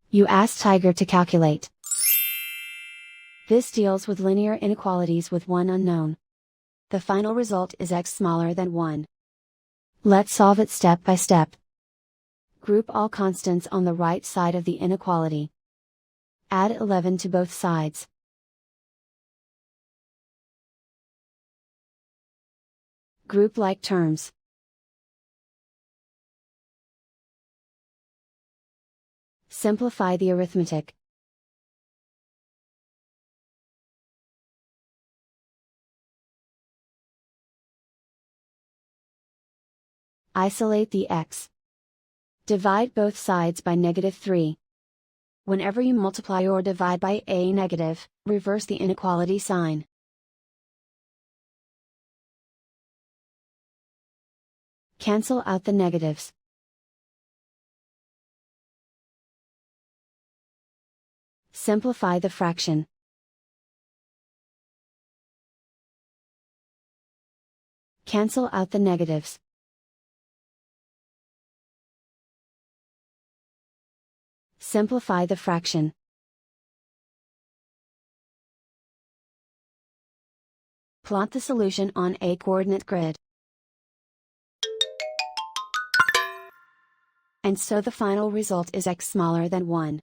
You ask Tiger to calculate. This deals with linear inequalities with one unknown. The final result is x smaller than 1. Let's solve it step by step. Group all constants on the right side of the inequality. Add 11 to both sides. Group like terms. Simplify the arithmetic. Isolate the x. Divide both sides by -3. Whenever you multiply or divide by a negative, reverse the inequality sign. Cancel out the negatives. Simplify the fraction. Cancel out the negatives. Simplify the fraction. Plot the solution on a coordinate grid. And so the final result is x smaller than 1.